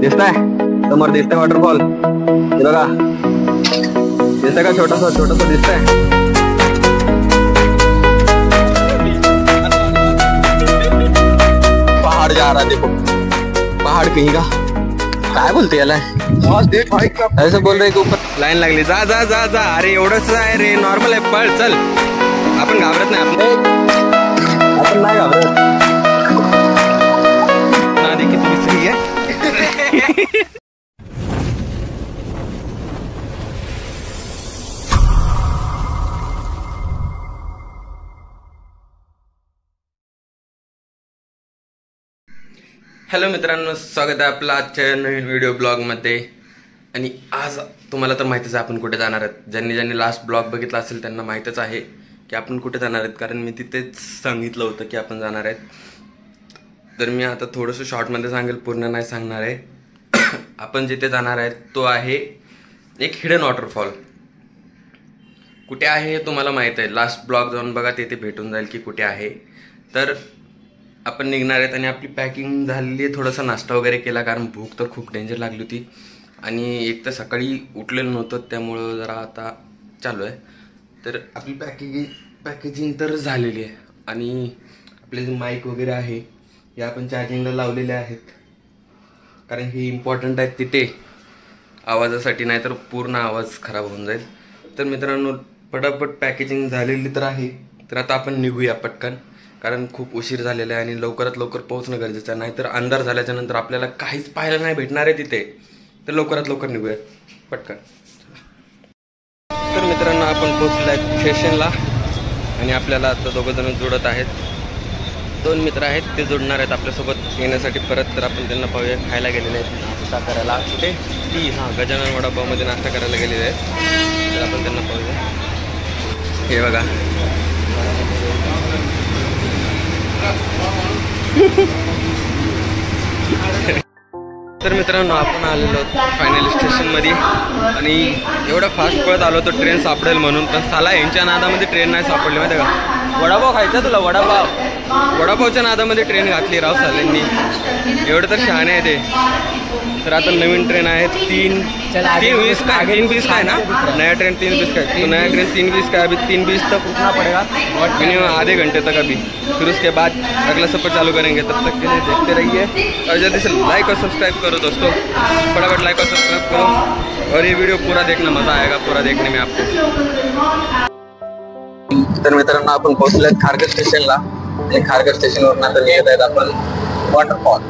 दिसताय समोर दिसतंय वॉटरफॉल, हे बघा दिसतंय का, छोटासा छोटासा दिसतंय। पहाड़ जा रहा देखो, पहाड़ कहीं का, काय बोलते याला, ऐसे बोल रहे की ऊपर लाईन लागली, जा जा जा जा, अरे एवढंच आहे रे, नॉर्मल आहे, पळ चल, आपण घाबरत नाही, आपण नाही घाबरत, नादी किती विसरी आहे। हॅलो मित्रांनो, स्वागत आहे आपलं आजच्या नवीन व्हिडिओ ब्लॉगमध्ये। आणि आज तुम्हाला तर माहितीच आहे आपण कुठे जाणार आहेत, ज्यांनी लास्ट ब्लॉग बघितला असेल त्यांना माहीतच आहे की आपण कुठे जाणार आहेत, कारण मी तिथेच सांगितलं होतं की आपण जाणार आहेत। तर मी आता थोडंसं शॉर्टमध्ये सांगेल, पूर्ण नाही सांगणार आहे। आपण जिथे जाणार आहेत तो आहे एक हिडन वॉटरफॉल। कुठे आहे हे तुम्हाला माहीत आहे, लास्ट ब्लॉग जाऊन बघा, तिथे भेटून जाईल की कुठे आहे। तर आपण निघणार आहेत आणि आपली पॅकिंग झालेली आहे, थोडासा नाश्ता वगैरे केला, कारण भूक तर खूप डेंजर लागली होती आणि एक तर सकाळी उठलेलं नव्हतं, त्यामुळं जरा आता चालू आहे। तर आपली पॅकेजिंग तर झालेली आहे आणि आपले जे माईक वगैरे आहे हे आपण चार्जिंगला लावलेले आहेत, कारण हे इम्पॉर्टंट आहेत तिथे आवाजासाठी, नाही तर पूर्ण आवाज खराब होऊन जाईल। तर मित्रांनो, पटापट पॅकेजिंग झालेली तर आहे, तर आता आपण निघूया पटकन, कारण खूप उशीर झालेला आहे आणि लवकरात लवकर पोहोचणं गरजेचं आहे, नाहीतर अंधार झाल्याच्या नंतर आपल्याला काहीच पाहायला नाही भेटणार आहे तिथे। तर लवकरात लवकर निघूया पटकन। तर मित्रांनो, आपण पोहोचलो आहे स्टेशनला आणि आपल्याला आता दोघंजण जोडत आहेत, दोन मित्र आहेत ते जोडणार आहेत आपल्यासोबत येण्यासाठी परत। तर आपण त्यांना पाहूया, खायला गेलेले आहेत नाश्ता करायला कुठे, ती गजानन वडापावमध्ये नाश्ता करायला गेलेले आहेत। तर आपण त्यांना पाहूया, हे बघा तर मित्रांनो, आपण आलेलो फायनल स्टेशनमध्ये आणि एवढं फास्ट पळत आलो तर ट्रेन सापडेल म्हणून, पण साला यांच्या नादामध्ये ट्रेन नाही सापडली, माहिती आहे का। वडापाव खायचा तुला, वडापावच्या नादामध्ये ट्रेन घातली राव साल्यांनी, एवढं तर शहाणे आहे ते। तर आता नवीन ट्रेन आहे 3:20 का 3:20 का है ना, नया ट्रेन 3:20 का है, तो नया ट्रेन 3:20 का, अभी 3:20 तक रुकना पड़ेगा मिनिमम आधे घंटे तक अभी, फिर उसके बाद अगला सफ़र चालू करेंगे। तब तक के लिए देखते रहिए और जल्दी से लाइक और सब्सक्राइब करो दोस्तों, फटाफट लाइक और सब्सक्राइब करो, और ये वीडियो पूरा देखना, मज़ा आएगा पूरा देखने में आपको। तर मित्रांनो, आपण पोहोचलो खारघर स्टेशनला आणि खारघर स्टेशनवरून आता निघत आहेत आपण वॉटरफॉल।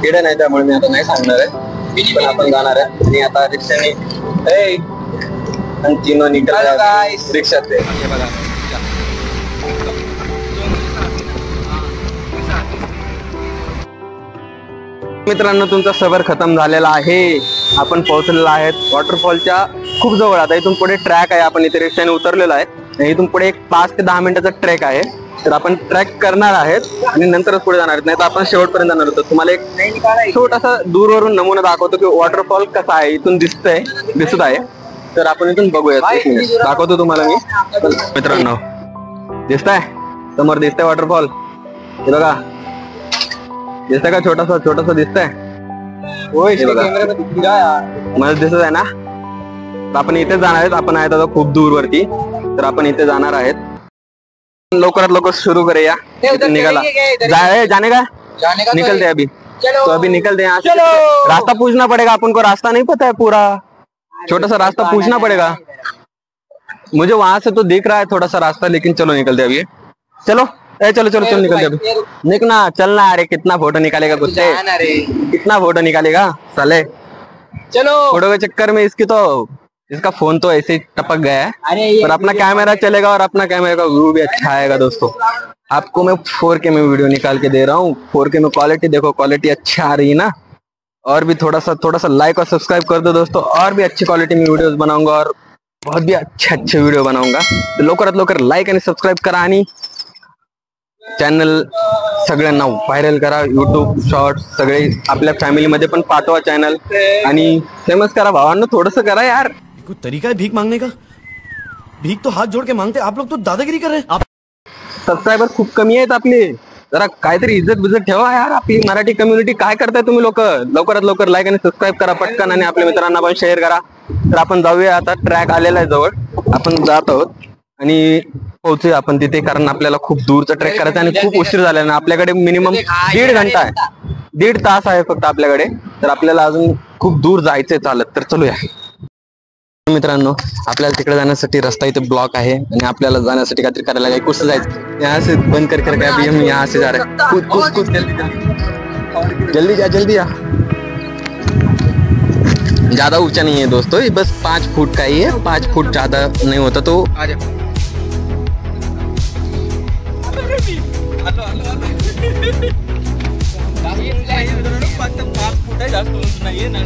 हिडन आहे त्यामुळे मी आता नाही सांगणार आहे, पण आपण जाणार आहे आणि आता रिक्षाने तीनों निकल रिक्षात ते बघा। मित्रांनो, तुमचा सफर खतम झालेला आहे, आपण पोहोचलेलो आहेत वॉटरफॉलच्या खूप जवळ। आता इथून पुढे ट्रॅक आहे, आपण इथे रिक्षाने उतरलेलो आहे, इथून पुढे एक 5 ते 10 मिनिटाचा ट्रॅक आहे। तर आपण ट्रॅक करणार आहेत आणि नंतरच पुढे जाणार आहेत, नाही तर आपण शेवटपर्यंत जाणार होतो। तुम्हाला एक छोटासा दूरवरून नमुना दाखवतो की वॉटरफॉल कसा आहे, इथून दिसत आहे। तर आपण इथून बघूया, दाखवतो तुम्हाला मी। मित्रांनो, दिसताय समोर दिसतंय वॉटरफॉल, हे बघा दिसतंय का, छोटासा छोटासा दिसतंय, मला दिसत आहे ना। तर आपण इथे जाणार आहेत, आपण आहेत आता खूप दूरवरती, तर आपण इथे जाणार आहेत। लवकरात लवकर शुरू करूया, निकला जाने का निकलते अभी, तो अभी निकलते हैं यहाँ से। रास्ता पूछना पड़ेगा अपन को, रास्ता नहीं पता है पूरा, छोटा सा रास्ता पूछना पड़ेगा मुझे, वहां से तो दिख रहा है थोड़ा सा रास्ता, लेकिन चलो निकलते अभी, चलो चलो चलो चलो निकलते अभी, निकना चलना। अरे कितना फोटो निकालेगा कुत्ते, कितना फोटो निकालेगा साले, चलो। फोटो के चक्कर में इसका फोन तो ऐसे ही टपक गया है, पर अपना कैमरा चलेगा और अपना कैमरा का व्यू भी अच्छा आएगा दोस्तों। आपको मैं 4K में वीडियो निकाल के दे रहा हूँ, 4K में क्वालिटी देखो, क्वालिटी अच्छी आ रही है ना। और भी थोड़ा सा लाइक और सब्सक्राइब कर दो दोस्तों, और भी अच्छी क्वालिटी में वीडियोस बनाऊंगा और बहुत भी अच्छे वीडियो बनाऊंगा। तो लवकरात लवकर लाइक आणि सबस्क्राईब करा आणि चॅनल सगळ्यांना व्हायरल करा, यूट्यूब शॉर्ट्स सगळे आपल्या फॅमिलीमध्ये पण पाठवा चॅनल, आणि फेमस करा भावांनो, थोडंसं करा यार। कोई तरीका है भीख मांगने का? भीख तो हाथ जोड़ के मांगते, आप लोग तो दादागिरी कर रहे हैं। सबस्क्राइबर खूप कमी आहेत आपले, जरा काहीतरी इज्जत बिज्जत ठेवा यार, आपली मराठी कम्युनिटी काय करताय तुम्ही लोक. लवकरात लवकर लाईक आणि सबस्क्राईब करा पटकन, आणि आपल्या मित्रांना पण शेअर करा. तर आपण जाऊया आता, ट्रॅक आलेला आहे जवळ, आपण जात आहोत आणि पोहोचूया आपण तिथे, कारण आपल्याला खूप दूरचा ट्रेक करायचा आणि खूप उशीर झाला ना. आपल्याकडे मिनिमम 1.5 घंटा आहे, 1.5 तास आहे फक्त आपल्याकडे. तर आपल्याला अजून खूप दूर जायचंय चालत. तर चलूया मित्रांनो. आपल्याला तिकडे जाण्यासाठी रस्ता इथे ब्लॉक आहे आणि आपल्याला जाण्यासाठी काहीतरी करायला लागेल. कुठं जायचं, यहाँ से बंद कर कर अभी हम यहाँ से जा रहे हैं. कूद कूद कूद, जल्दी जल्दी जल्दी जा, जल्दी आ. ज्यादा ऊंचा नहीं है दोस्तों, ये बस 5 फुट का ही है, 5 फुट ज्यादा नहीं होता. तो आ जा.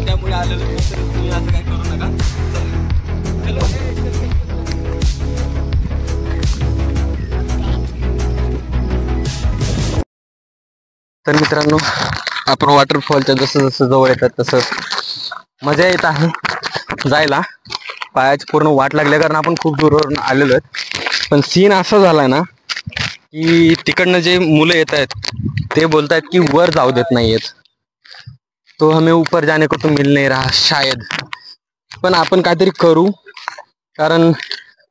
त्यामुळे आलेलं असं काय करू नका. तर मित्रांनो, आपण वॉटरफॉलच्या जसं जसं जवळ येतात तसं मजा येत आहे जायला. पायाची पूर्ण वाट लागल्या, कारण आपण खूप दूरवरून आलेलो आहेत. पण सीन असा झाला ना की तिकडनं जे मुलं येत आहेत ते बोलतायत की वर जाऊ देत नाहीयेत. तो हमें ऊपर जाने को तो मिल नहीं रहा शायद. पण आपण काहीतरी करू, कारण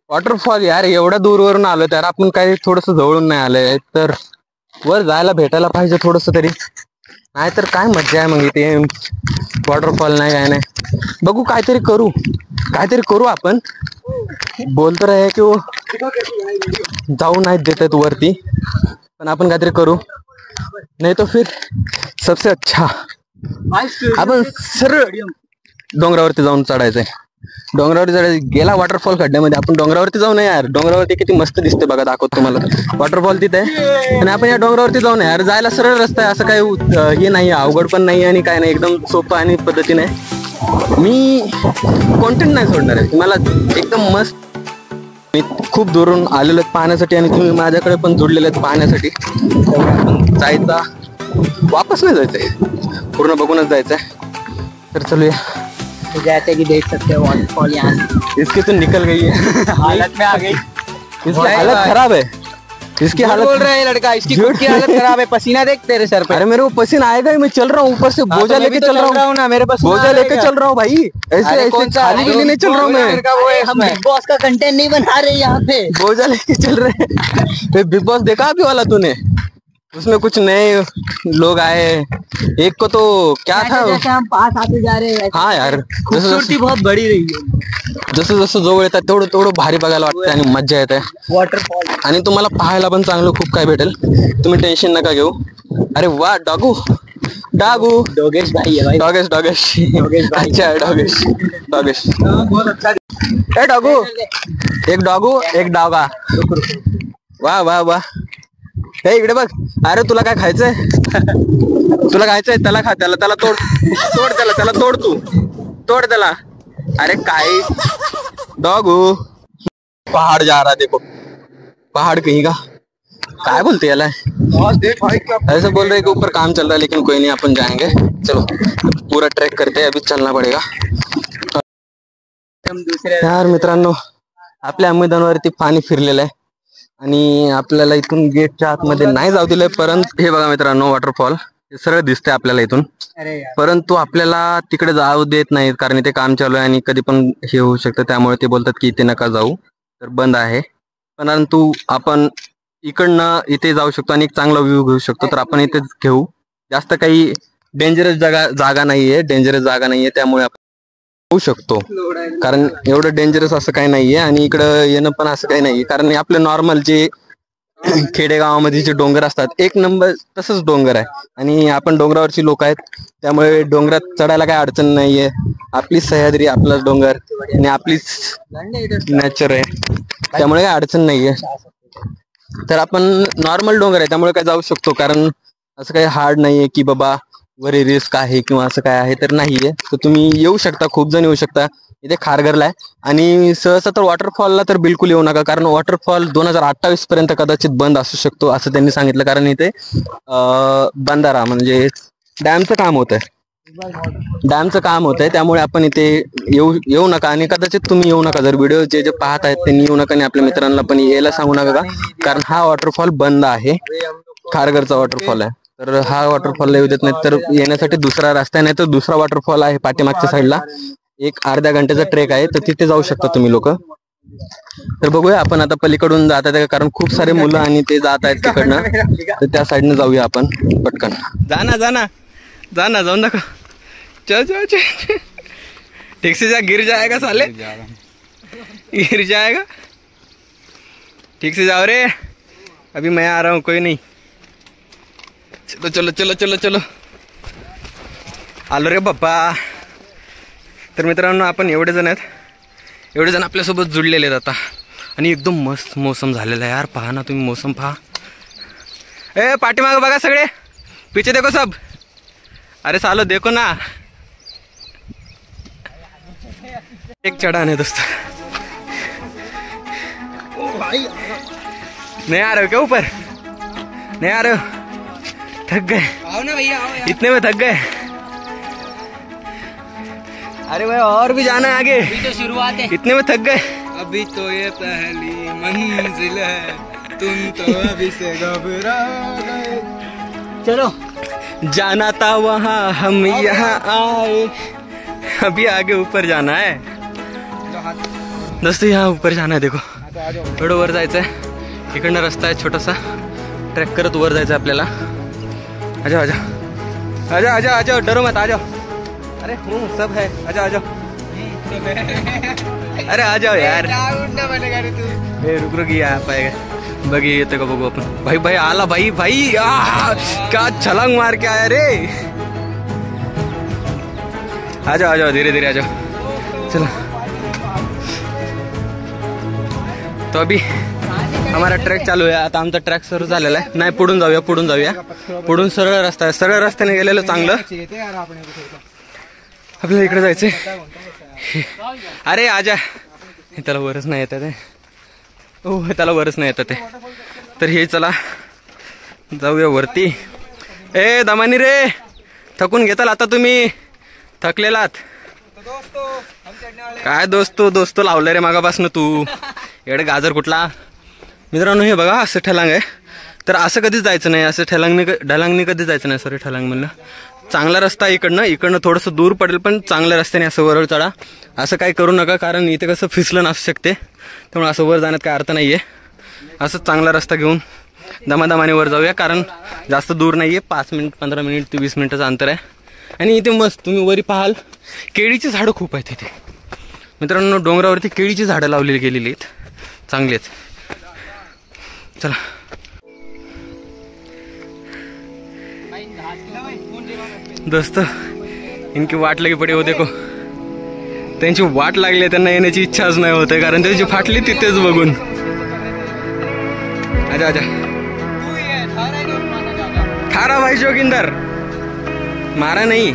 वॉटरफॉल यार एवढ्या दूरवरून आलो तर आपण काही थोडस जवळून नाही आलंय, तर वर जायला भेटायला पाहिजे थोडस तरी. नाहीतर काय मज्जा आहे मग इथे, वॉटरफॉल नाही काय नाही. बघू काहीतरी करू आपण. बोलतो आहे की जाऊ नाही देत आहेत वरती, पण आपण काहीतरी करू. नाही तो फिर सबसे अच्छा आपण सरळ डोंगरावरती जाऊन चढायचंय. डोंगरावरती चढायचं, गेला वॉटरफॉल खड्ड्यामध्ये, आपण डोंगरावरती जाऊ नये यार. डोंगरावरती किती मस्त दिसते बघा, दाखवतो तुम्हाला. वॉटरफॉल तिथे आहे आणि आपण या डोंगरावरती जाऊ नये यार. जायला सरळ रस्ता आहे, असं काही हे नाही, अवघड पण नाही आणि काय नाही, एकदम सोपं आणि पद्धतीने. मी कॉन्टेंट नाही सोडणार आहे, मला एकदम मस्त. मी खूप दुरून आलेलो आहेत पाहण्यासाठी आणि तुम्ही माझ्याकडे पण जुडलेले आहेत पाहण्यासाठी. जायचा, वापस नाही जायचंय, पूर्ण बघूनच जायचंय. तर चलूया. जैसे कि देख सकते हो वॉटरफॉल यहाँ से इसकी तो निकल गई है, हालत में आ गई. इसकी हालत खराब है. इसकी हालत बोल रहा है लड़का, इसकी खुद की हालत खराब है. पसीना देख तेरे सर पे. अरे मेरे को पसीना आएगा ही, मैं चल रहा हूँ ऊपर से बोझा लेके चल रहा हूँ ना, मेरे बोझा लेके चल रहा हूँ भाई. ऐसे ऐसे खाली भी नहीं चल रहा हूँ मैं. हम बिग बॉस का कंटेंट नहीं बना रहे यहाँ पे. बोझा लेके चल रहे हैं. बिग बॉस देखा अभी वाला तूने, उसमें कुछ नए लोग आए. एक को तो क्या था, जैसे हम पास आते जा रहे हैं. हाँ यार, खूबसूरती बहुत बड़ी रही है. जसं जसं जवळ येतात तेवढं तेवढं भारी बघायला वाटतं आणि मज्जा येते. वॉटरफॉल आणि तुम्हाला पाहायला पण चांगलं खूप काय भेटेल, तुम्ही टेन्शन नका घेऊ. अरे वा, डागू डोगेश भाई है भाई. डॉगेश अच्छा है, डॉगेश. बहुत अच्छा. ए डागू, एक डागू एक डागा. वाह वाह वाह. हे इकडे बघ. अरे तुला काय खायचंय, तुला खायचंय, त्याला खा, त्याला तोड त्याला तोड, तू तोड त्याला. अरे काय डॉगू, पहाड़ जा रहा देखो, पहाड़ कहीं का. काय बोलते याला, ऐसे बोल रहे कि ऊपर काम चल रहा है, लेकिन कोई नहीं, अपन जाएंगे. चलो पूरा ट्रैक करते हैं, अभी चलना पड़ेगा. यार मित्रांनो, आपल्या मैदानावरती पाणी फिरलेलं आहे आणि आपल्याला इथून गेटच्या आतमध्ये नाही जाऊ दिलंय. परंतु हे बघा मित्रांनो, वॉटरफॉल सरळ दिसतंय आपल्याला इथून, परंतु आपल्याला तिकडे जाऊ देत नाहीत, कारण इथे काम चालू आहे आणि कधी पण हे होऊ शकतं. त्यामुळे ते बोलतात की इथे नका जाऊ, तर बंद आहे. परंतु आपण इकडनं इथे जाऊ शकतो आणि एक चांगला व्ह्यू घेऊ शकतो. तर आपण इथेच घेऊ. जास्त काही डेंजरस जागा नाहीये, त्यामुळे आपण होऊ शकतो, कारण एवढं डेंजरस असं काही नाहीये. आणि इकडं येणं पण असं काही नाहीये, कारण आपले नॉर्मल जे खेडेगावामध्ये जे डोंगर असतात, एक नंबर तसंच डोंगर आहे. आणि आपण डोंगरावरची लोक आहेत, त्यामुळे डोंगरात चढायला काही अडचण नाहीये. आपली सह्याद्री, आपला डोंगर आणि आपलीच नॅचर आहे, त्यामुळे काही अडचण नाहीये. तर आपण नॉर्मल डोंगर आहे त्यामुळे काय जाऊ शकतो, कारण असं काही हार्ड नाहीये की बाबा वरी रिस्क आहे किंवा असं काय आहे, तर नाहीये. तर तुम्ही येऊ शकता, खूप जण येऊ शकता. इथे खारघरला आहे. आणि सहसा तर वॉटरफॉलला तर बिलकुल येऊ नका, कारण वॉटरफॉल 2028 पर्यंत कदाचित बंद असू शकतो असं त्यांनी सांगितलं, कारण इथे बंधारा म्हणजे डॅमचं काम होत आहे. त्यामुळे आपण इथे येऊ नका आणि कदाचित तुम्ही येऊ नका. जर व्हिडिओ जे पाहत आहेत त्यांनी येऊ नका आणि आपल्या मित्रांना पण यायला सांगू नका, कारण हा वॉटरफॉल बंद आहे. खारघरचा वॉटरफॉल आहे. तर हा वॉटरफॉलला येऊ देत नाही, तर येण्यासाठी दुसरा रस्ता आहे, नाही तर दुसरा वॉटरफॉल आहे पाठीमागच्या साईडला. एक अर्ध्या घंट्याचा ट्रेक आहे, तर तिथे जाऊ शकता तुम्ही लोक. तर बघूया आपण आता पलीकडून जात आहे, कारण खूप सारे मुलं आणि ते जात आहेत तिकडनं, तर त्या साईडनं जाऊया आपण पटकन. जाना जाना जाना, जाऊन दाखव. चल चल चल, ठीक से जा, गिर जाएगा साले, गिर जाएगा. ठीक से जाओ रे, अभी मैं आ रहा हूँ, कोई नहीं. चलो चलो चलो चलो चलो, आलो रे बाप्पा. तर मित्रांनो, आपण एवढे जण आपल्यासोबत जुळलेले आहेत आता, आणि एकदम मस्त मोसम झालेला आहे यार. पहा ना तुम्ही, मोसम पहा. ए पाठीमागं बघा सगळे, पीछे देखो सब. अरे सालो देखो ना, एक चढ़ान है दोस्तों. नहीं आ रहे हो क्या ऊपर? नहीं आ रहे हो? थक गए? आओ ना भैया, आओ यार. इतने में थक गए? अरे भाई और भी जाना है आगे, अभी तो शुरुआत है. इतने में थक गए? अभी तो ये पहली मंजिल है, तुम तो अभी से घबरा गए. चलो. जाना था वहाँ, हम यहाँ आए, अभी आगे ऊपर जाना है दोस्तों. यहाँ ऊपर जाना है, देखो थोडं वर जायचं आहे. इकडनं रस्ता आहे छोटासा, ट्रॅक करत वर जायचं आहे आपल्याला. आजा आजा आजा आजा आजा, डरो मत, आ जाओ. अरे हूँ सब है, आजा आ जाओ. अरे आ जाओ यार, रुक रुक, या पाएगा बघी येते का बघू आपण. भाई भाई आला, भाई भाई क्या छलांग मार के आया रे. आ जाओ धीरे धीरे आ जाओ. चलो, तो अभी हमारा ट्रॅक चालू आहे. आता आमचा ट्रॅक सुरू झालेला आहे. नाही, पुढून जाऊया, पुढून सरळ रस्ता आहे. सरळ रस्त्याने गेलेलं चांगलं. आपल्याला इकडे जायचंय. अरे आजा, त्याला वरच नाही येतात. हो, त्याला वरच नाही येतात. तर हे चला जाऊया वरती. ए दमानी रे, थकून घेताल आता तुम्ही, थकलेलात काय. दोस्तो लावलं रे मागापासून तू, एवढे गाजर कुठला. मित्रांनो हे बघा, असं ठेलांग आहे. तर असं कधीच जायचं नाही, असं ढलांगने कधीच जायचं नाही. सॉरी, ठेलांग म्हणलं. चांगला रस्ता इकडनं थोडंसं दूर पडेल, पण चांगल्या रस्त्याने असं वरळ चढा. असं काही करू नका, कारण इथे कसं फिसलन असू शकते, त्यामुळे असं वर जाण्यात काय अर्थ नाही आहे. असं चांगला रस्ता घेऊन दमादमाने वर जाऊया, कारण जास्त दूर नाही आहे. 5 मिनिट 15 मिनिट ते 20 मिनिटाचं अंतर आहे. आणि इथे मस्त तुम्ही वरी पाहाल, केळीची झाडं खूप आहेत इथे. मित्रांनो, डोंगरावरती केळीची झाडं लावलेली गेलेली आहेत, चांगली आहेत. चला, दोस्त इनकी वाट लगी पडी हो. देखो, त्यांची वाट लागली, त्यांना येण्याची इच्छाच नाही होते, कारण त्यांची फाटली तिथेच बघून. आजा आजा, खारा भाई जोगिंदर, मारा नाही.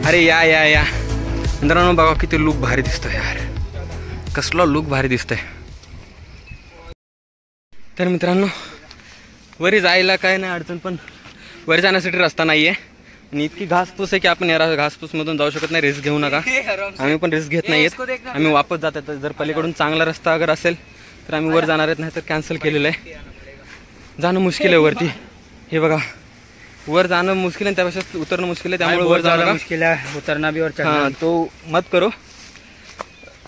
अरे या या या. मित्रांनो बघा, किती लुक भारी दिसतोय यार, कसला लुक भारी दिसतोय. तर मित्रांनो, वरी जायला काय नाही अडचण, पण वर जाण्यासाठी रस्ता नाही आहे. आणि इतकी घासपूस आहे की आपण या घासपूसमधून जाऊ शकत नाही. रिस्क घेऊ नका, आम्ही पण रिस्क घेत नाहीयेत. आम्ही वापस जात आहेत. जर पलीकडून चांगला रस्ता अगर असेल तर आम्ही वर जाणार आहेत, नाही तर कॅन्सल केलेलं आहे. जाणं मुश्किल आहे वरती. हे बघा, वर जाणं मुश्किल आहे, त्यापेक्षा उतरणं मुश्किल आहे. त्यामुळे वर जाणं मुश्किल है, उतरना भी और चढ़ना. तो मत करो,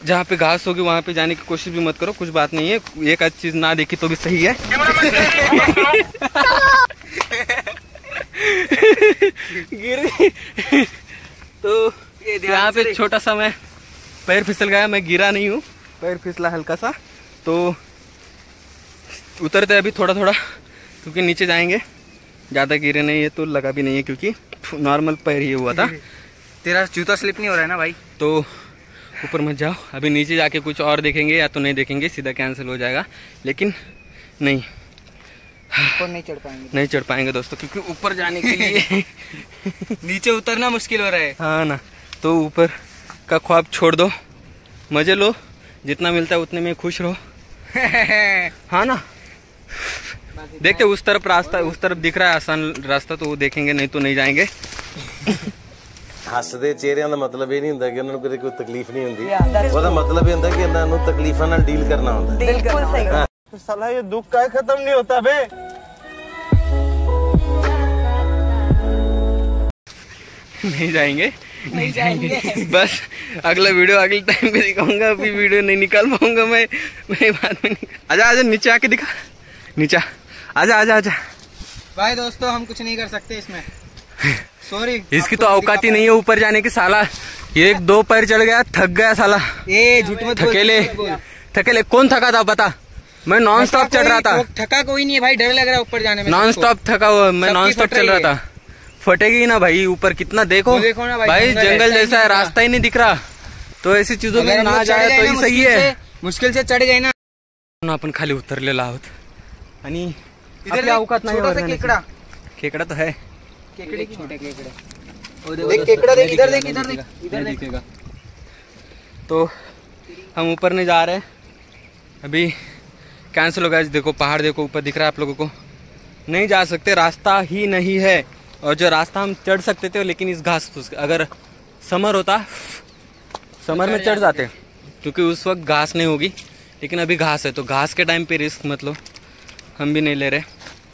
जहाँ पे घास होगी वहाँ पे जाने की कोशिश भी मत करो. कुछ बात नहीं है, एक आध चीज ना देखी तो भी सही है. गिर तो यहाँ पे छोटा सा मैं पैर फिसल गया. मैं गिरा नहीं हूँ, पैर फिसला हल्का सा. तो उतरते अभी थोड़ा थोड़ा, क्योंकि नीचे जाएंगे. ज़्यादा गिरे नहीं है तो लगा भी नहीं है, क्योंकि नॉर्मल पैर ही हुआ था. तेरा जूता स्लिप नहीं हो रहा है ना भाई? तो ऊपर मत जाओ, अभी नीचे जाके कुछ और देखेंगे या तो नहीं देखेंगे, सीधा कैंसिल हो जाएगा. लेकिन नहीं, ऊपर नहीं चढ़ पाएंगे दोस्तों, क्योंकि ऊपर जाने के लिए नीचे उतरना मुश्किल हो रहा है. हाँ ना, तो ऊपर का ख्वाब छोड़ दो, मजे लो, जितना मिलता है उतने में खुश रहो. हाँ ना, देखते उस तरफ रास्ता, उस तरफ दिख रहा है आसान रास्ता, तो वो देखेंगे, नहीं तो नहीं जाएंगे. ਹੱਸਦੇ ਚਿਹਰਿਆਂ ਦਾ ਮਤਲਬ ਇਹ ਨਹੀਂ ਹੁੰਦਾ ਕਿ ਉਹਨਾਂ ਨੂੰ ਕੋਈ ਤਕਲੀਫ ਨਹੀਂ ਹੁੰਦੀ. ਉਹਦਾ ਮਤਲਬ ਇਹ ਹੁੰਦਾ ਕਿ ਇਹਨਾਂ ਨੂੰ ਤਕਲੀਫਾਂ ਨਾਲ ਡੀਲ ਕਰਨਾ ਹੁੰਦਾ. ਬਿਲਕੁਲ ਸਹੀ. ਸਾਲਾ ਇਹ ਦੁੱਖ ਕਾहे खत्म नहीं होता बे. नहीं जाएंगे, नहीं जाएंगे। बस अगला वीडियो अगले टाइम पे दिखाऊंगा, अभी वीडियो नहीं निकाल पाऊंगा मैं बाद में आजा आजा नीचे आके दिखा, नीचे आजा आजा आजा। भाई दोस्तों हम कुछ नहीं कर सकते इसमें, सॉरी। इसकी तो औकात ही नहीं है ऊपर जाने की साला, ये 2 पैर चढ़ गया, थक गया साला। ए झूठ मत बोल, थकेले थकेले कौन थका था बता? मैं नॉन स्टॉप चल रहा था। थका कोई नहीं है भाई, डर लग रहा है ऊपर जाने में। नॉन स्टॉप थका हुआ, मैं नॉन स्टॉप चल रहा था। फटेगी ना भाई ऊपर, कितना देखो ना भाई जंगल जैसा है, रास्ता ही नहीं दिख रहा। तो ऐसी चीजों में ना जाए तो ही सही है। मुश्किल से चढ़ गए ना आपण खाली उतरलेलो आहोत आणि इधर अवकात नाही छोटा सा केकड़ा, खेकडा तो है, केकड़े की छोटे केकड़े देख, केकड़ा देख, इधर देख, इधर देख, इधर देखेगा। तो हम ऊपर नहीं जा रहे अभी, कैंसिल हो गया। देखो पहाड़ देखो ऊपर दिख रहा है आप लोगों को, नहीं जा सकते, रास्ता ही नहीं है। और जो रास्ता हम चढ़ सकते थे लेकिन इस घास, अगर समर होता समर में चढ़ जाते, क्योंकि उस वक्त घास नहीं होगी, लेकिन अभी घास है। तो घास के टाइम पे रिस्क मत लो, हम भी नहीं ले रहे।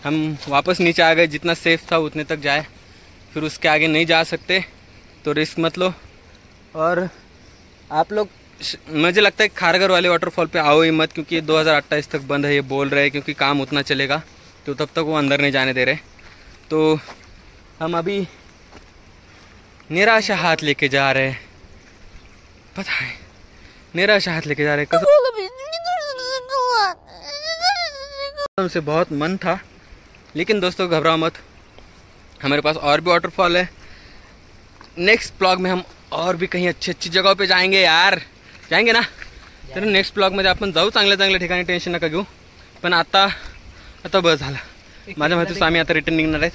हम वापस नीचे आ गए, जितना सेफ था उतने तक जाए, फिर उसके आगे नहीं जा सकते, तो रिस्क मत लो। और आप लोग, मुझे लगता है खारगर वाले वाटरफॉल पे आओ ही मत, क्योंकि 2028 तक बंद है ये बोल रहे हैं, क्योंकि काम उतना चलेगा, तो तब तक वो अंदर नहीं जाने दे रहे। तो हम अभी निराशा हाथ लेके जा रहे हैं, पता है निराशा हाथ लेके जा रहे हैं। हमसे बहुत मन था, लेकिन दोस्तों घबराओ मत, हमारे पास और भी वाटरफॉल है। नेक्स्ट ब्लॉग में हम और भी कहीं अच्छी अच्छी जगहों पे जाएंगे यार, जाएंगे ना? तर नेक्स्ट ब्लॉगमध्ये आपण जाऊ चांगल्या चांगल्या ठिकाणी, टेन्शन नका घेऊ। पण आता बस झालं, माझ्या माहितीच आम्ही आता रिटर्न निघणार आहेत।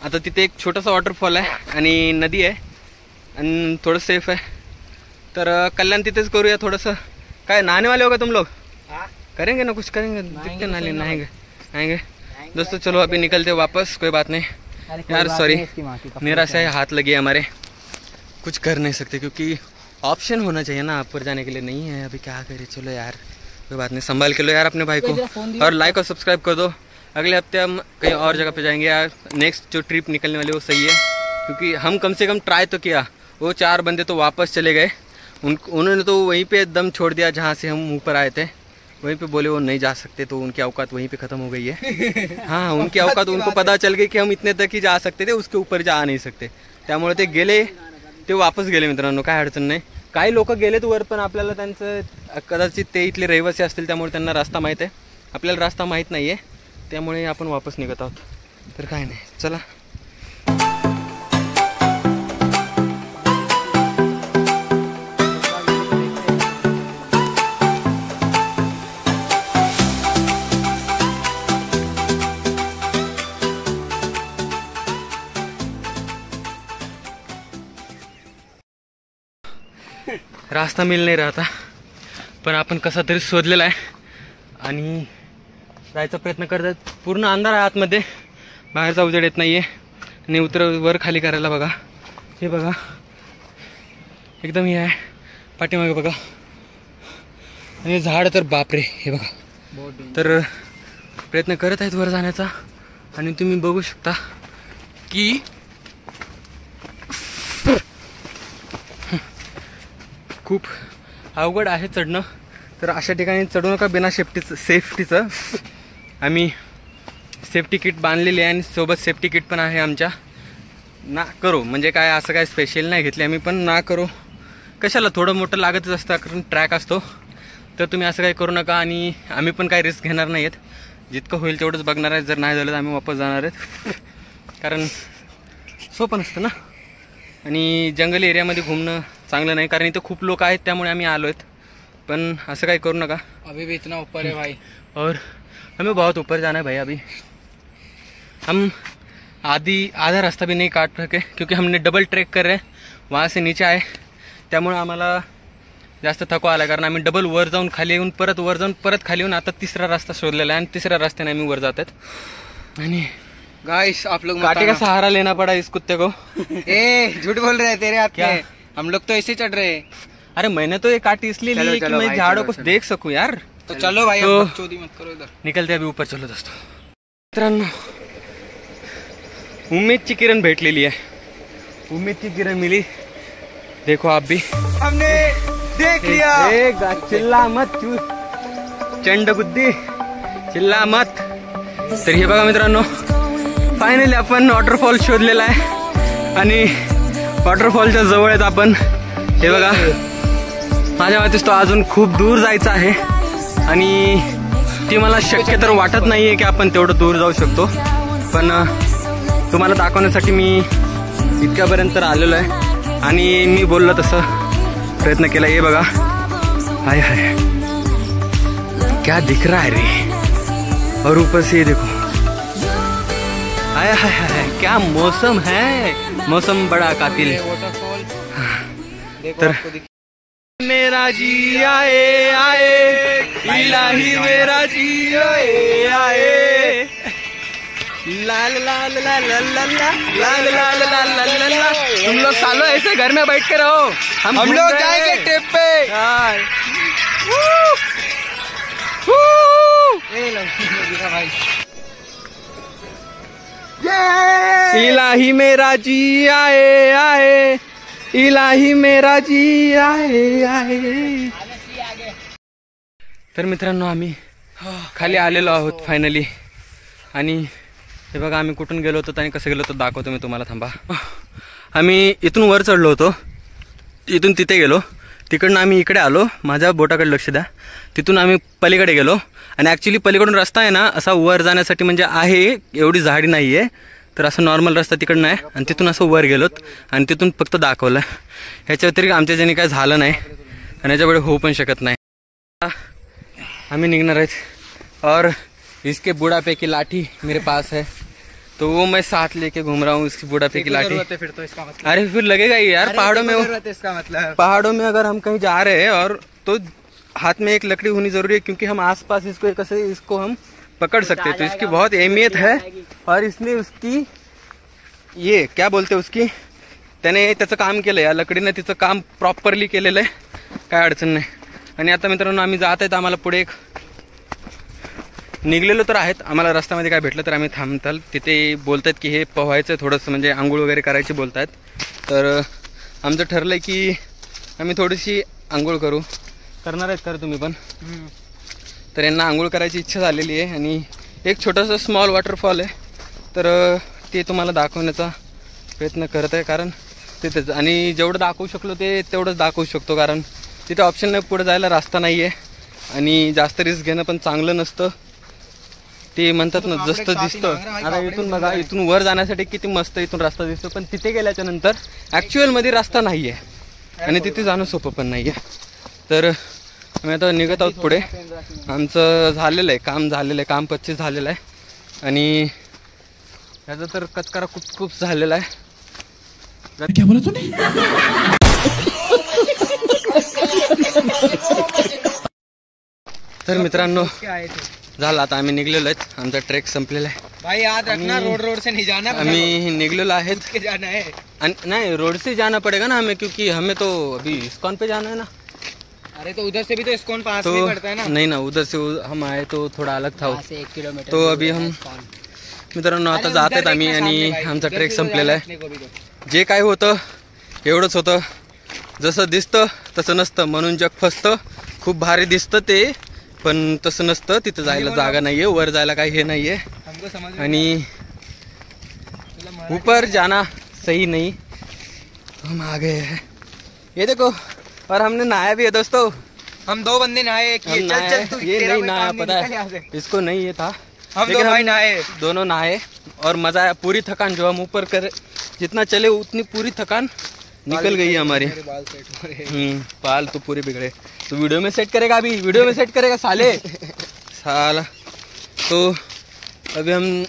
आता तिथे एक छोटासा वॉटरफॉल आहे आणि नदी आहे आणि थोडं सेफ आहे, तर कल्याण तिथेच करूया थोडंसं। काय नहाने वाले होगा तुम लोग? करेंगे ना कुछ, करेंगे, दिखते नाले नहाएंगे आएंगे। दोस्तों चलो अभी निकलते वापस, कोई बात नहीं यार, सॉरी निराशा है, हाथ लगी हमारे, कुछ कर नहीं सकते, क्योंकि ऑप्शन होना चाहिए ना ऊपर जाने के लिए, नहीं है अभी, क्या करें। चलो यार कोई बात नहीं, संभाल के लो यार अपने भाई को, और लाइक और सब्सक्राइब कर दो। अगले हफ्ते हम कहीं और जगह पे जाएंगे यार। नेक्स्ट जो ट्रिप निकलने वाली वो सही है, क्योंकि हम कम से कम ट्राई तो किया। वो 4 बंदे तो वापस चले गए, उन्होंने तो वहीं पे दम छोड़ दिया जहाँ से हम ऊपर आए थे, वहीं पे बोले वो नहीं जा सकते, तो उनकी औकात वहीं पे ख़त्म हो गई है। हाँ उनकी औकात, उनको पता चल गई कि हम इतने तक ही जा सकते थे, उसके ऊपर जा नहीं सकते, त्यामुळे ते गेले, ते वापस गेले मित्रांनो, काय अडचण नाही। काही लोक गेलेत वर, पण आपल्याला त्यांचं कदाचित ते इथले रहिवासी असतील, त्यामुळे त्यांना रस्ता माहीत आहे, आपल्याला रस्ता माहीत नाही आहे, त्यामुळे आपण वापस निघत आहोत। तर काय नाही, चला। रास्ता मिल नाही रहा था, पण आपण कसा तरी शोधलेला आहे आणि जायचा प्रयत्न करतात। पूर्ण अंधार आहे आतमध्ये, बाहेरचा उजेड येत नाही आहे, आणि वर खाली करायला बघा, हे बघा एकदम हे आहे, पाठीमागे बघा, आणि झाड तर बापरे, हे बघा। तर प्रयत्न करत आहेत वर जाण्याचा, आणि तुम्ही बघू शकता की खूप अवघड आहे चढणं। तर अशा ठिकाणी चढू नका बिना सेफ्टीचं। आम्ही सेफ्टी किट बांधलेली आहे आणि सोबत सेफ्टी किट पण आहे आमच्या। ना करो म्हणजे काय असं काय स्पेशल नाही घेतली आम्ही, पण ना करो कशाला, थोडं मोठं लागतच असतं, कारण ट्रॅक असतो। तर तुम्ही असं काही करू नका, आणि आम्ही पण काही रिस्क घेणार नाही आहेत, जितकं होईल तेवढंच बघणार आहे। जर नाही झालं तर आम्ही वापस जाणार आहेत, कारण सोपं नसतं ना, आणि जंगली एरियामध्ये घुमणं चांगलं नाही, कारण इथं खूप लोक आहेत, त्यामुळे आम्ही आलो आहेत। पण असं काही करू नका, अभी भी इतना ऊपर है भाई, और हमें बहुत ऊपर जाना है भाई। अभी हम आधा रास्ता भी नहीं काट सके, क्योंकि हमने डबल ट्रैक कर रहे हैं, वहाँ से नीचे आए, त्यामुळे आम्हाला जास्त थकवा आला, कारण आम्ही डबल वर जाऊन खाली येऊन परत वर जाऊन परत खाली येऊन आता तिसरा रास्ता शोधलेला आहे, आणि तिसऱ्या रस्त्याने आम्ही वर जात आहेत। आणि गाइस आप लोग काटे का सहारा लेना पड़ा इस कुत्ते को। ए झूठ बोल रहे हैं तेरे हाथ क्या? में, हम लोग तो ऐसे चढ़ रहे हैं। अरे मैंने तो ये काटी इसलिए ली है कि मैं झाड़ों को देख सकूं यार। तो चलो भाई, तो अब चोरी मत करो, इधर निकलते अभी ऊपर। चलो दोस्तों, मित्रांनो उमेदची किरण भेटलेली आहे, उम्मीद की किरण मिली। देखो आप भी हमने देख लिया। चिल्ला मत चंड बुद्धी, चिल्ला मत। तर हे बघा मित्रांनो, फायनली आपण वॉटरफॉल शोधलेला आहे आणि वॉटरफॉलच्या जवळ आहेत आपण। हे बघा, माझ्या मते तो अजून खूप दूर जायचं आहे आणि ती मला शक्य तर वाटत नाहीये की आपण तेवढं दूर जाऊ शकतो, पण तुम्हाला दाखवण्यासाठी मी इतक्यापर्यंत आलेलो आहे आणि मी बोललो तसं प्रयत्न केला। हे बघा, हाय हाय क्या दिख रहा है रे, और ऊपर से देखो, हाय हाय हाय क्या मौसम है, मौसम बड़ा कातिल। तर मेरा जी आए आए, इलाही मेरा जी आए आए, लाल लाल लाल लाल लाल लाल लाल लाल लाल लाल। तुम लोग सालों ऐसे घर में बैठ के रहो, हम लोग जाएंगे ट्रिप पे। इलाही मेरा जी आए आए, इलाही मेरा जी आए आए। तर मित्रांनो, आम्ही खाली आलेलो आहोत फायनली आणि हे बघा आम्ही कुठून गेलो होतो आणि कसं गेलो होतो दाखवतो मी तुम्हाला, थांबा। आम्ही इथून वर चढलो होतो, इथून तिथे गेलो, तिकडनं आम्ही इकडे आलो, माझ्या बोटाकडे लक्ष द्या, तिथून आम्ही पलीकडे गेलो आणि ॲक्च्युली पलीकडून रस्ता आहे ना असा वर जाण्यासाठी म्हणजे आहे, एवढी झाडी नाही आहे, तर असं नॉर्मल रस्ता तिकडनं आहे आणि तिथून असं वर गेलोत आणि तिथून फक्त दाखवलं। ह्याच्या व्यतिरिक्त आमच्या ज्याने काय झालं नाही आणि याच्यापुढे होऊ पण शकत नाही। आम्ही निघणार आहेत और इसके बुढ़ापे की लाठी मेरे पास है, तो वो मैं साथ लेके घूम रहा हूँ, इसकी बुढ़ापे की लाठी। फिर तो इसका मतलब, अरे फिर लगेगा ही यार, पहाड़ों में इसका मतलब पहाड़ों में अगर हम कहीं जा रहे हैं और तो हाथ में एक लकड़ी होनी जरूरी है, क्योंकि हम आसपास इसको हम पकड़ सकते हैं, तो इसकी बहुत अहमियत है। और इसमें उसकी ये क्या बोलते हैं, उसकी त्याने त्याचं काम केलं, या लकडीने तिचं काम प्रॉपरली केलेलं आहे, काय अडचण नाही। आणि आता मित्रांनो आम्ही जात आहेत, आम्हाला पुढे एक निघलेलो तर आहेत, आम्हाला रस्त्यामध्ये काय भेटलं तर आम्ही थांबताल, तिथे बोलतात की हे पोहायचं थोडंसं म्हणजे आंघोळ वगैरे करायची बोलतात, तर आमचं ठरलं आहे की आम्ही थोडीशी आंघोळ करणार आहेत, तर तुम्ही पण, तर यांना आंघोळ करायची इच्छा झालेली आहे आणि एक छोटंसं स्मॉल वॉटरफॉल आहे, तर ते तुम्हाला दाखवण्याचा प्रयत्न करत आहे, कारण तिथेच आणि जेवढं दाखवू शकलो ते तेवढंच दाखवू शकतो, कारण तिथे ऑप्शन नाही, पुढे जायला रस्ता नाही आहे आणि जास्त रिस्क घेणं पण चांगलं नसतं। ते म्हणतात ना जसं दिसतं, आता इथून बघा, इथून वर जाण्यासाठी किती मस्त इथून रस्ता दिसतो, पण तिथे गेल्याच्या नंतर ॲक्च्युअलमध्ये रस्ता नाही आहे आणि तिथे जाणं सोपं पण नाही आहे। तर आम्ही आता निघत आहोत पुढे, आमचं झालेलं आहे काम, झालेलं आहे काम 25 झालेलं आहे आणि त्याचा तर कचकारा खूप झालेला आहे। क्या बोला तूने? तर मित्रांनो झालं, आता आम्ही निघलेलो आहेत, आमचा ट्रेक संपलेला आहे भाई, याद रखना रोड से नहीं जाना, आम्ही निघलेलो आहेत के जाना है। नहीं, रोड से जाना पड़ेगा ना हमें, क्योंकि हमें तो अभी इस्कॉन पे जाना है ना। अरे तो उधर से भी तो इस्कॉन पास में पड़ता है ना। नहीं ना, उधर से हम आए तो थोड़ा अलग था, 1 किलोमीटर, तो अभी हम मित्रांनो आता जात आहेत आम्ही आणि आमचा ट्रेक संपलेला आहे। जे काय होतं एवढंच होतं, जसं दिसतं तसं नसतं, म्हणून जग फसतं, खूप भारी दिसतं ते, पण तसं नसतं, तिथं जायला जागा नाहीये, वर जायला काही हे नाहीये आणि ऊपर जाना सही नहीं। हम आ गए हैं, ये देखो, और हमने नहाया भी है दोस्तों, हम 2 बंदे नहाए, चल तू, ये नहीं नहाया, पता है इसको नहीं ये था, हम 2 भाई नहाए, दोनों नहाए और मजा आया। पूरी थकान जो हम ऊपर कर जितना चले उतनी पूरी थकान निकल गई है हमारी। बाल तो पूरे बिगड़े, तो वीडियो में सेट करेगा, अभी वीडियो में सेट करेगा साले साला। तो अभी हम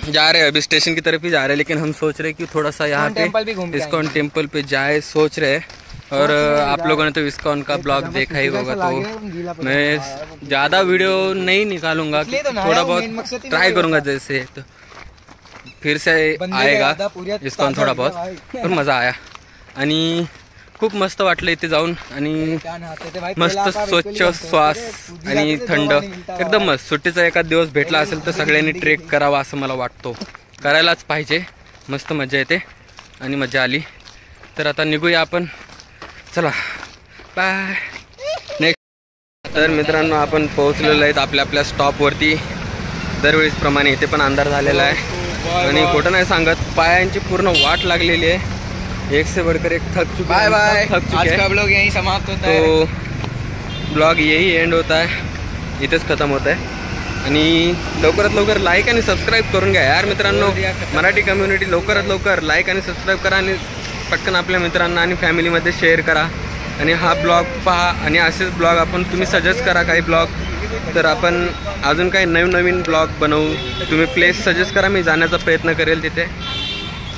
जा रहे हैं, अभी स्टेशन की तरफ ही जा रहे हैं, लेकिन हम सोच रहे हैं कि थोड़ा सा यहाँ पे इस्कॉन टेम्पल पे जाए सोच रहे हैं। और आप लोगों ने तो इस्कॉन का ब्लॉग देखा ही होगा, तो मैं ज़्यादा वीडियो नहीं निकालूंगा, थोड़ा बहुत ट्राई करूंगा, जैसे तो फिर से आएगा इस्कॉन थोड़ा बहुत, पर मज़ा आया आणि खूप मस्त वाटलं इथे जाऊन आणि मस्त स्वच्छ श्वास आणि थंड, एकदम मस्त। सुट्टीचा एखाद दिवस भेटला असेल तर सगळ्यांनी ट्रेक करावा असं मला वाटतो, करायलाच पाहिजे, मस्त मजा येते आणि मजा आली. तर आता निघूया आपण. चला बाय. नेक्स्ट. तर मित्रांनो आपण पोहोचलेलो आहेत आपल्या आपल्या स्टॉपवरती. दरवेळेसप्रमाणे इथे पण अंधार झालेला आहे आणि खोटं नाही सांगत पायांची पूर्ण वाट लागलेली आहे. एक से बढ़कर एक थक चुके. Bye bye. थक चुके. आज का ब्लॉग यहीं समाप्त होता है. तो ब्लॉग यही एंड होता है, इथेच खतम होत आहे. आणि लवकरात लवकर लाईक आणि सबस्क्राईब करून घ्या यार मित्रांनो. मराठी कम्युनिटी लवकरात लवकर लाईक आणि सबस्क्राईब करा आणि पटकन आपल्या मित्रांना आणि फॅमिलीमध्ये शेअर करा. आणि हा ब्लॉग पहा आणि असेच ब्लॉग आपण तुम्ही सजेस्ट करा काही ब्लॉग. तर आपण अजून काही नवीन ब्लॉग बनवू. तुम्ही प्लेस सजेस्ट करा, मी जाण्याचा प्रयत्न करेल तिथे.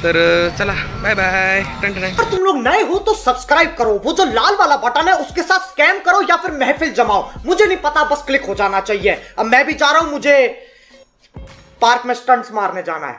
तर चला बाय बाय. अगर तुम लोग नए हो तो सब्सक्राइब करो, वो जो लाल वाला बटन है उसके साथ स्कैम करो या फिर महफिल जमाओ, मुझे नहीं पता, बस क्लिक हो जाना चाहिए. अब मैं भी जा रहा हूं, मुझे पार्क में स्टंट्स मारने जाना है.